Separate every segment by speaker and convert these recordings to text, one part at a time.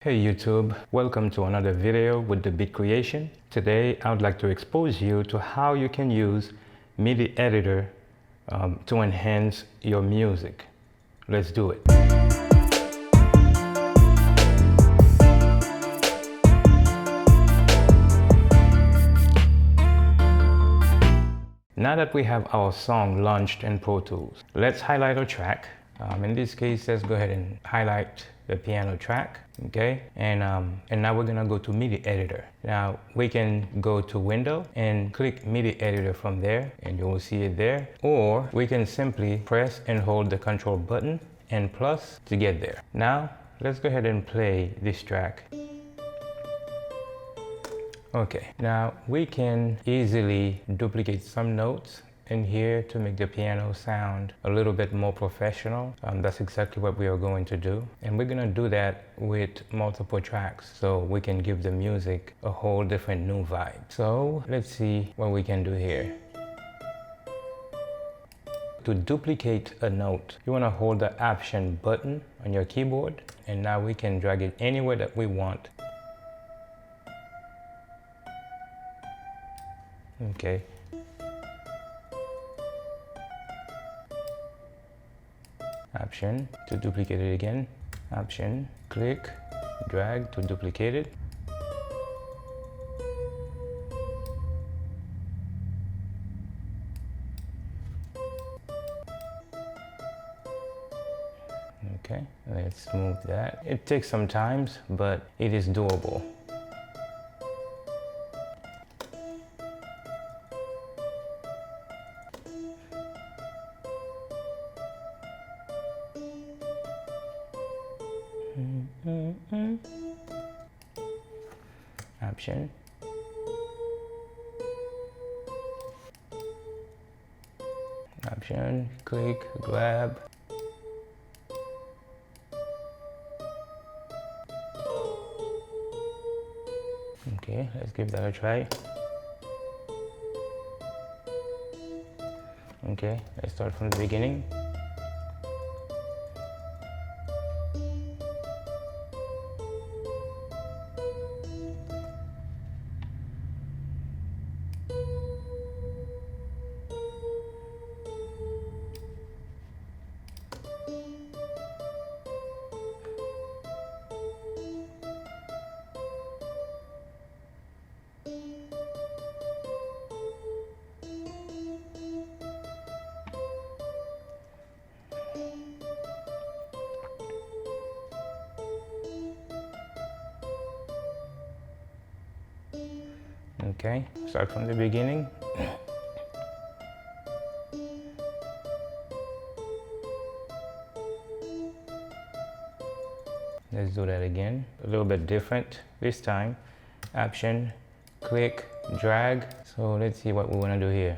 Speaker 1: Hey YouTube, welcome to another video with the Beat Creation. Today I would like to expose you to how you can use Midi Editor to enhance your music. Let's do it. Now that we have our song launched in Pro Tools, let's highlight our track. In this case, let's go ahead and highlight the piano track, okay? And now we're gonna go to Midi Editor. Now we can go to Window and click Midi Editor from there, and you will see it there. Or we can simply press and hold the Control button and plus to get there. Now let's go ahead and play this track. Okay, now we can easily duplicate some notes in here to make the piano sound a little bit more professional. That's exactly what we are going to do. And we're gonna do that with multiple tracks so we can give the music a whole different new vibe. So let's see what we can do here. To duplicate a note, you wanna hold the Option button on your keyboard, and now we can drag it anywhere that we want. Okay. Option to duplicate it again. Option, click, drag to duplicate it. Okay, let's move that. It takes some time, but it is doable. Option. Option, click, grab. Okay, let's give that a try. Okay, let's start from the beginning. Okay, start from the beginning. Let's do that again. A little bit different this time. Option, click, drag. So let's see what we want to do here.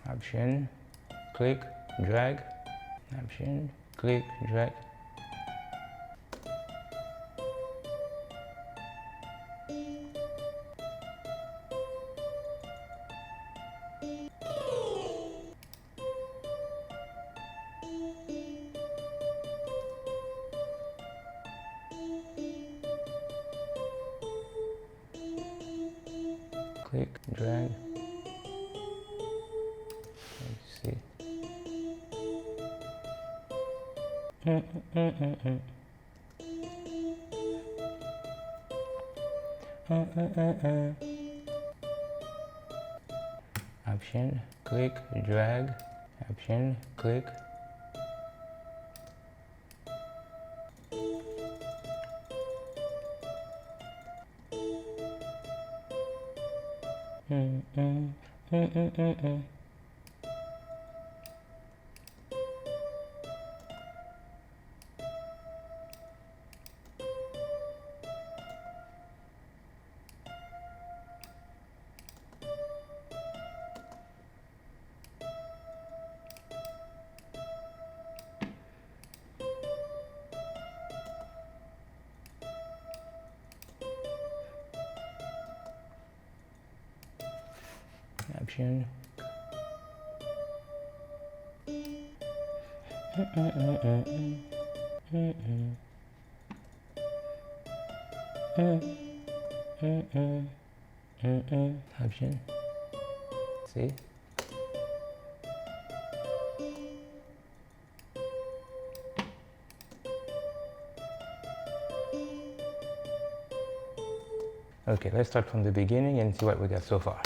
Speaker 1: Option, click, drag. Option, click, drag. Click, drag. Let's see. Option, click, drag. Option, click. Option. Option. See? Okay, let's start from the beginning and see what we got so far.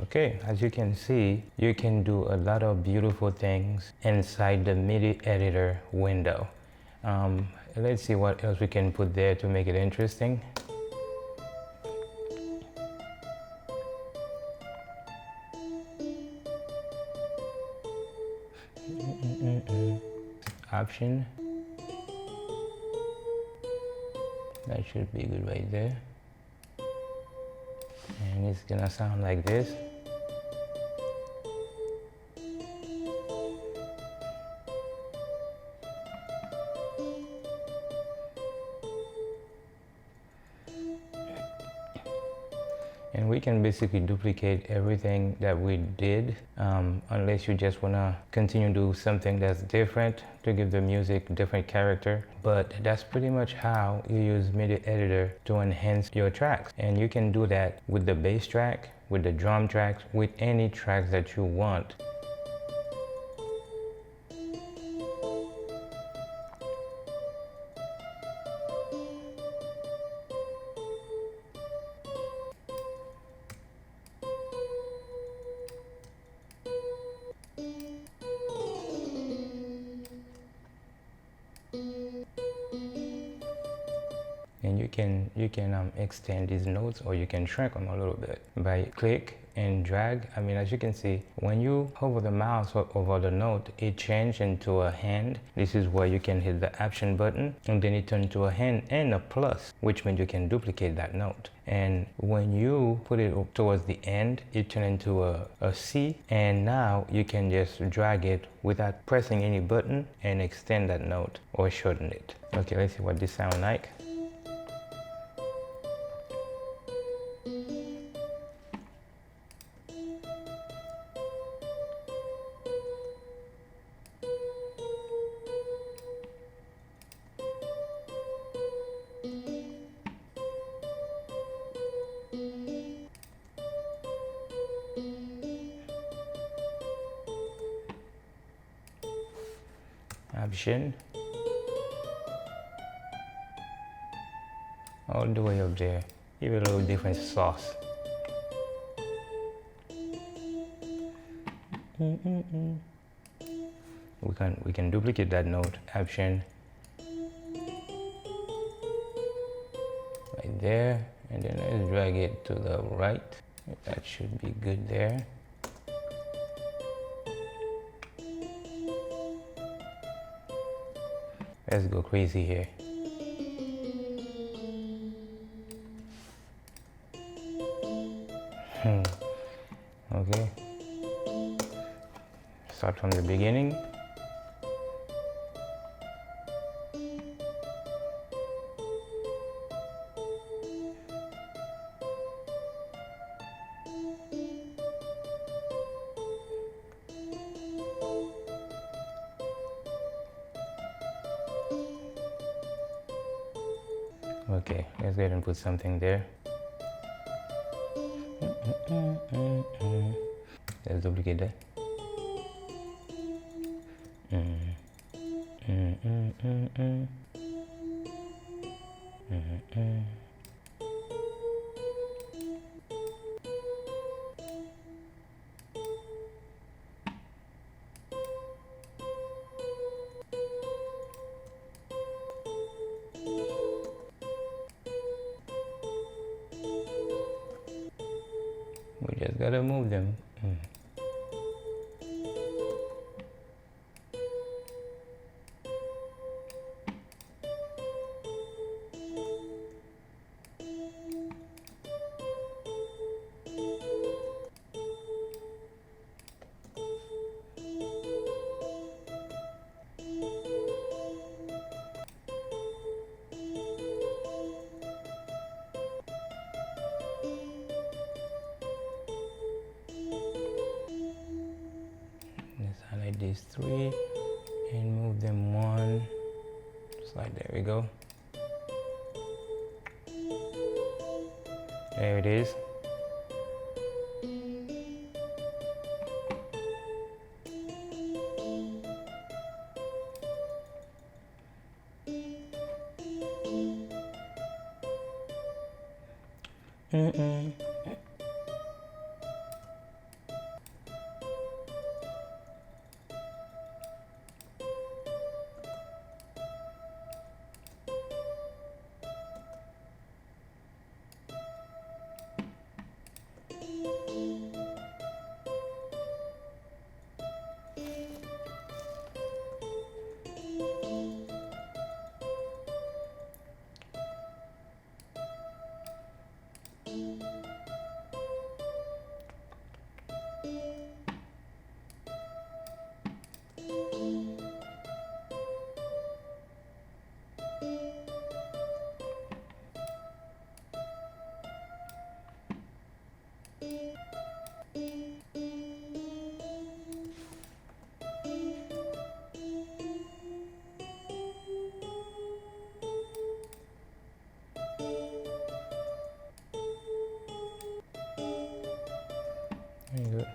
Speaker 1: Okay, as you can see, you can do a lot of beautiful things inside the Midi Editor window. Let's see what else we can put there to make it interesting. Option. That should be good right there. And it's gonna sound like this. And we can basically duplicate everything that we did, unless you just wanna continue to do something that's different to give the music a different character. But that's pretty much how you use Midi Editor to enhance your tracks. And you can do that with the bass track, with the drum tracks, with any tracks that you want. And you can extend these notes, or you can shrink them a little bit by click and drag. I mean, as you can see, when you hover the mouse over the note, it changes into a hand. This is where you can hit the option button, and then it turns to a hand and a plus, which means you can duplicate that note. And when you put it towards the end, it turns into a C, and now you can just drag it without pressing any button and extend that note or shorten it. Okay, let's see what this sounds like. Option. All the way up there. Give it a little different sauce. We can duplicate that note. Option. Right there. And then let's drag it to the right. That should be good there. Let's go crazy here. Okay. Start from the beginning. Okay, let's go ahead and put something there. Let's duplicate that. We just gotta move them. these three and move them one slide. There we go. There it is. Very good.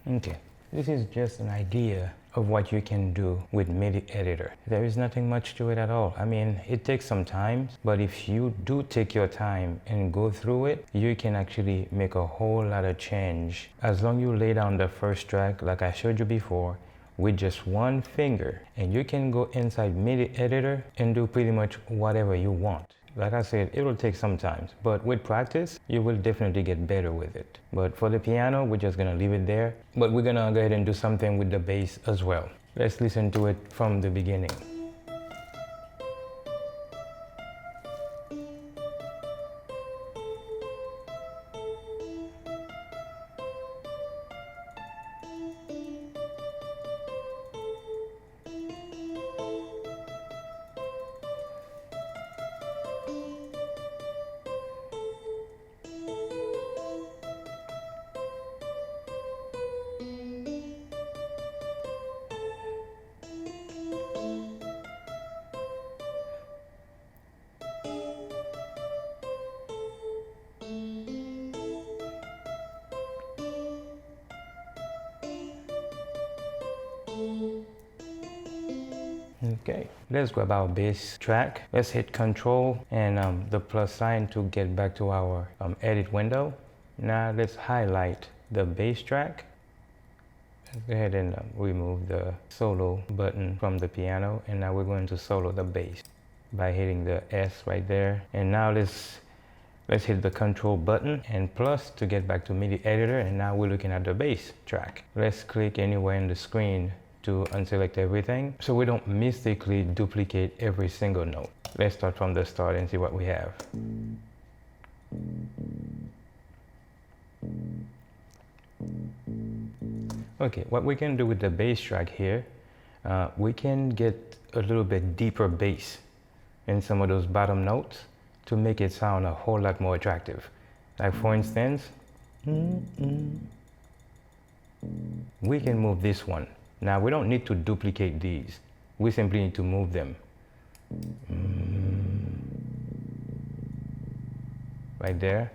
Speaker 1: Okay, this is just an idea of what you can do with Midi Editor. There is nothing much to it at all. I mean, it takes some time, but if you do take your time and go through it, you can actually make a whole lot of change. As long as you lay down the first track, like I showed you before, with just one finger, and you can go inside Midi Editor and do pretty much whatever you want. Like I said, it will take some time, but with practice, you will definitely get better with it. But for the piano, we're just gonna leave it there, but we're gonna go ahead and do something with the bass as well. Let's listen to it from the beginning. Okay, let's grab our bass track. Let's hit Control and the plus sign to get back to our edit window. Now let's highlight the bass track. Let's go ahead and remove the solo button from the piano, and now we're going to solo the bass by hitting the S right there. And now let's hit the control button and plus to get back to Midi Editor, and now we're looking at the bass track. Let's click anywhere in the screen to unselect everything so we don't mistakenly duplicate every single note. Let's start from the start and see what we have. Okay, what we can do with the bass track here, we can get a little bit deeper bass in some of those bottom notes to make it sound a whole lot more attractive. Like for instance, we can move this one. Now we don't need to duplicate these. We simply need to move them. Right there.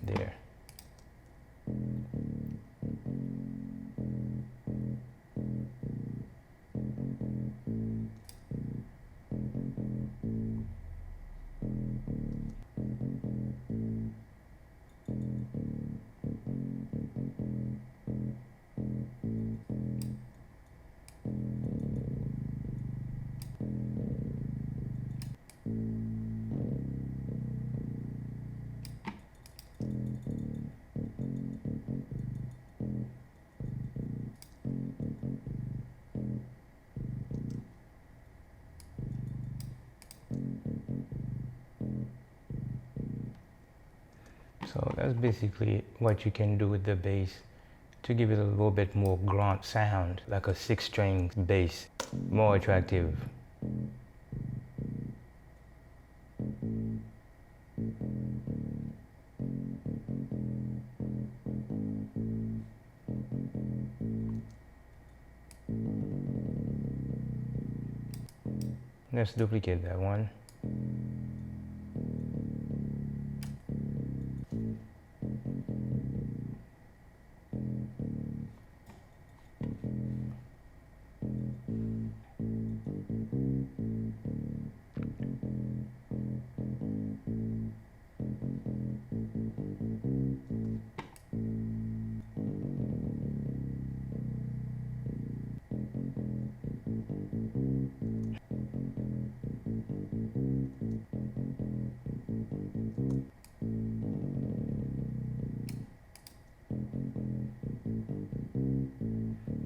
Speaker 1: There. So that's basically what you can do with the bass to give it a little bit more grunt sound, like a 6-string bass, more attractive. Let's duplicate that one.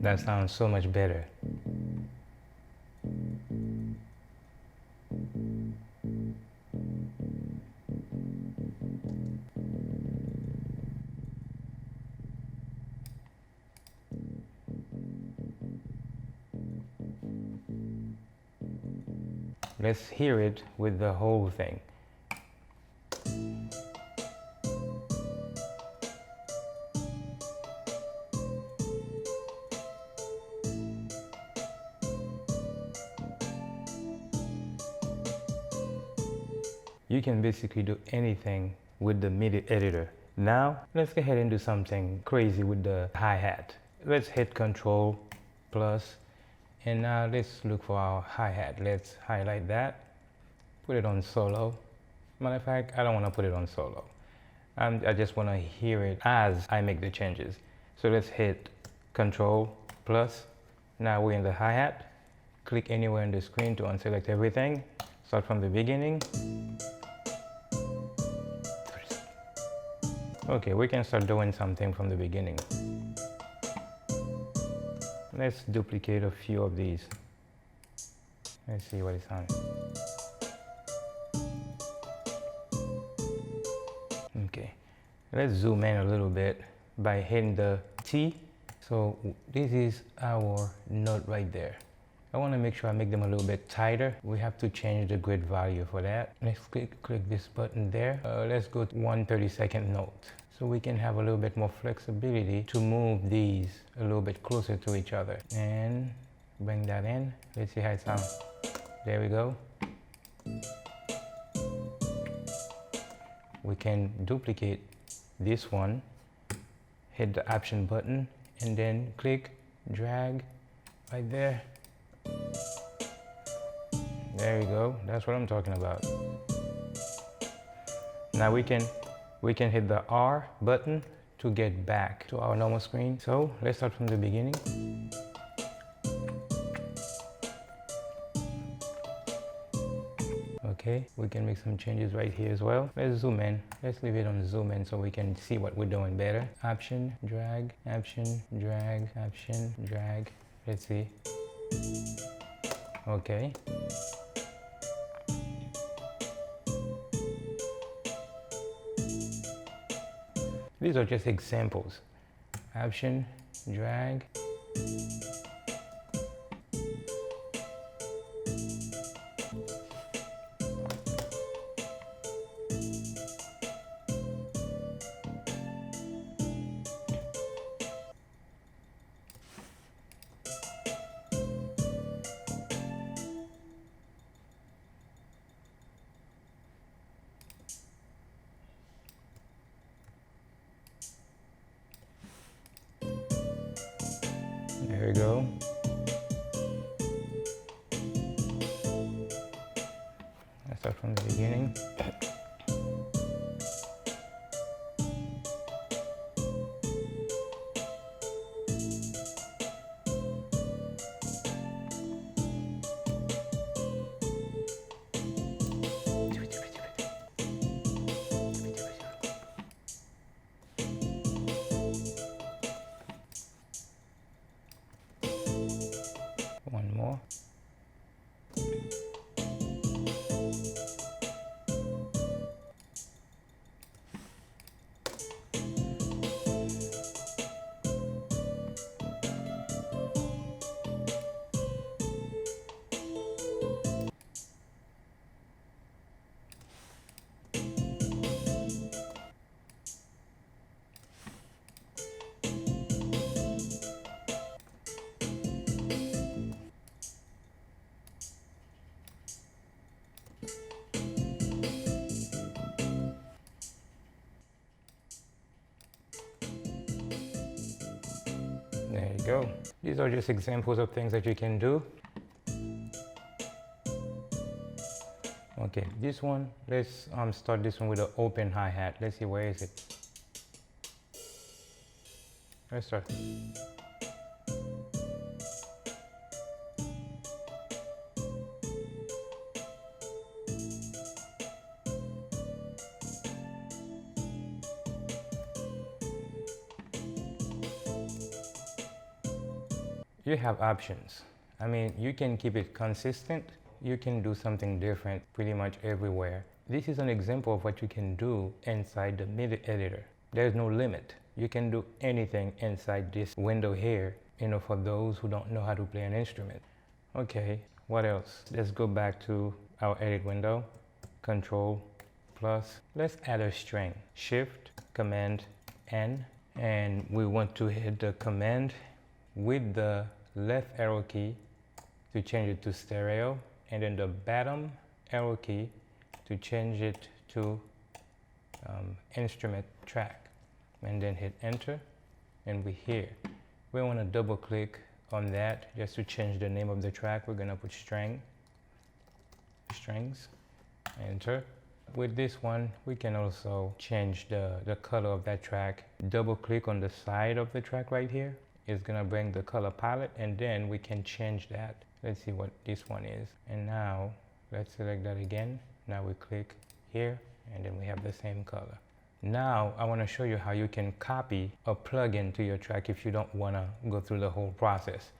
Speaker 1: That sounds so much better. Let's hear it with the whole thing. You can basically do anything with the Midi Editor. Now, let's go ahead and do something crazy with the hi-hat. Let's hit Control plus, and now let's look for our hi-hat. Let's highlight that, put it on solo. Matter of fact, I don't want to put it on solo. I just want to hear it as I make the changes. So let's hit Control plus. Now we're in the hi-hat. Click anywhere on the screen to unselect everything. Start from the beginning. Okay, we can start doing something from the beginning. Let's duplicate a few of these. Let's see what it sounds. Okay, let's zoom in a little bit by hitting the T. So this is our note right there. I want to make sure I make them a little bit tighter. We have to change the grid value for that. Let's click this button there. Let's go to 1/32 note. So we can have a little bit more flexibility to move these a little bit closer to each other. And bring that in. Let's see how it sounds. There we go. We can duplicate this one, hit the option button, and then click, drag right there. There you go. That's what I'm talking about. Now we can hit the R button to get back to our normal screen. So let's start from the beginning. Okay, we can make some changes right here as well. Let's zoom in. Let's leave it on zoom in so we can see what we're doing better. Option, drag, option, drag, option, drag. Let's see. Okay. These are just examples. Option, drag. There we go. Let's start from the beginning. One more. There you go. These are just examples of things that you can do. Okay, this one, let's start this one with an open hi-hat. Let's see, where is it? Let's start. You have options. I mean, you can keep it consistent. You can do something different pretty much everywhere. This is an example of what you can do inside the Midi Editor. There's no limit. You can do anything inside this window here, for those who don't know how to play an instrument. Okay, what else? Let's go back to our edit window, Control plus. Let's add a string, Shift, Command, N, and we want to hit the command with the left arrow key to change it to stereo, and then the bottom arrow key to change it to instrument track, and then hit enter, and we're here. We want to double click on that just to change the name of the track. We're gonna put strings, enter. With this one, we can also change the color of that track. Double click on the side of the track right here. It's gonna bring the color palette, and then we can change that. Let's see what this one is. And now let's select that again. Now we click here, and then we have the same color. Now I want to show you how you can copy a plugin to your track if you don't want to go through the whole process.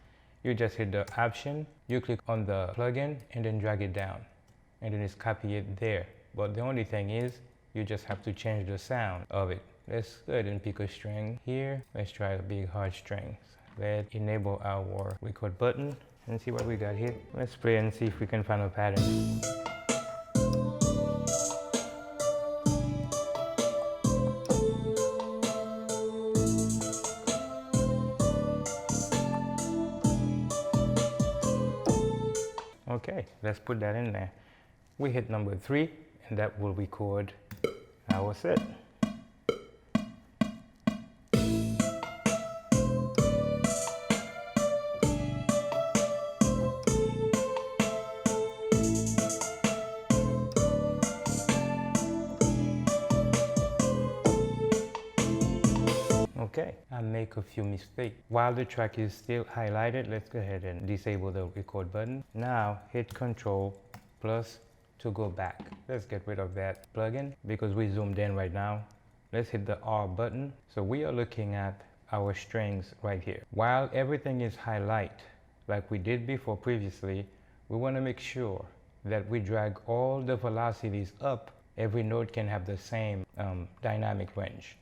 Speaker 1: You just hit the option, you click on the plugin, and then drag it down, and then it's copy it there. But the only thing is, you just have to change the sound of it. Let's go ahead and pick a string here. Let's try a big hard string. Let's enable our record button and see what we got here. Let's play and see if we can find a pattern. Okay, let's put that in there. we hit number 3, and that will record our set. Okay, I make a few mistakes. While the track is still highlighted, let's go ahead and disable the record button. Now hit Control plus to go back. Let's get rid of that plugin because we zoomed in right now. Let's hit the R button. So we are looking at our strings right here. While everything is highlighted like we did before previously, we want to make sure that we drag all the velocities up. Every note can have the same dynamic range.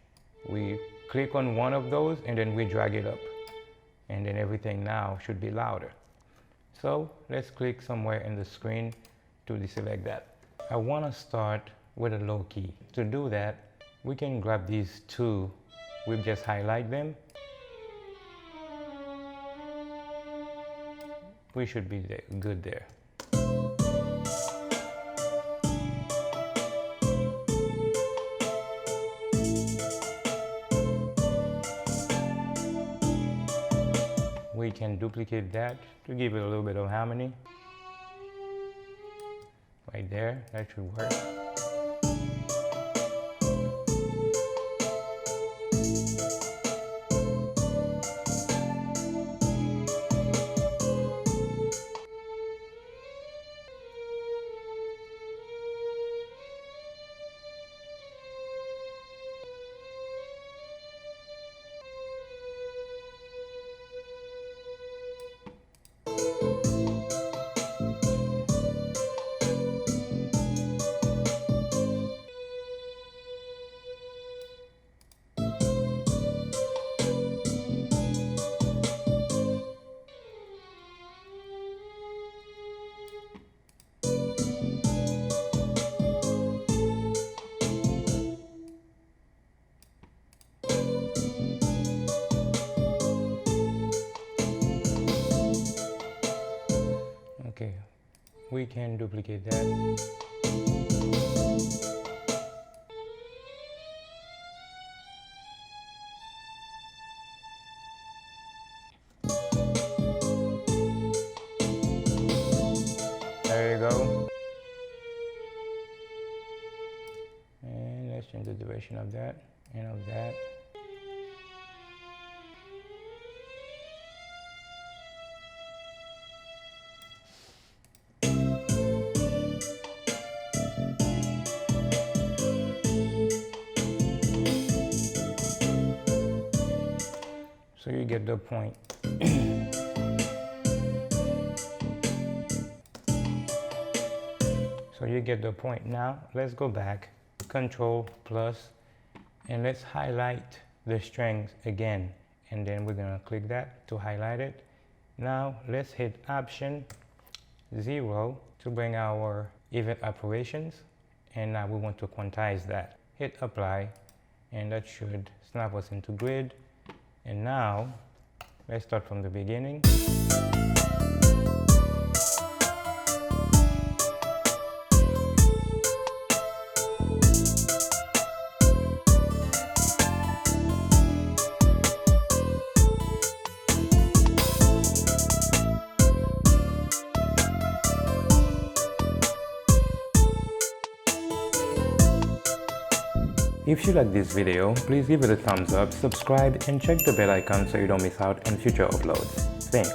Speaker 1: We click on one of those and then we drag it up, and then everything now should be louder. So let's click somewhere in the screen to deselect that. I want to start with a low key. To do that, we can grab these two. We'll just highlight them. We should be good there. We can duplicate that to give it a little bit of harmony. Right there, that should work. Okay, we can duplicate that. There you go. And let's change the duration of that and of that. So you get the point. So you get the point. Now let's go back, Control plus, and let's highlight the strings again. And then we're gonna click that to highlight it. Now let's hit Option 0 to bring our event operations. And now we want to quantize that. Hit Apply, and that should snap us into grid. And now, let's start from the beginning. If you like this video, please give it a thumbs up, subscribe, and check the bell icon so you don't miss out on future uploads. Thanks.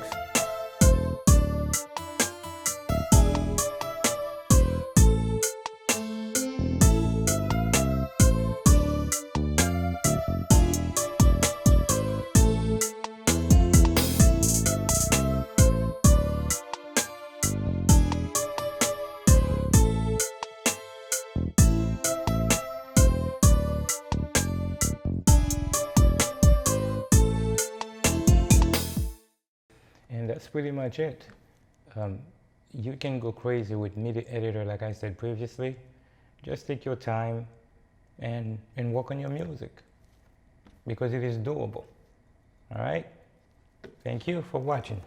Speaker 1: And that's pretty much it. You can go crazy with Midi Editor like I said previously. Just take your time and work on your music because it is doable. All right? Thank you for watching.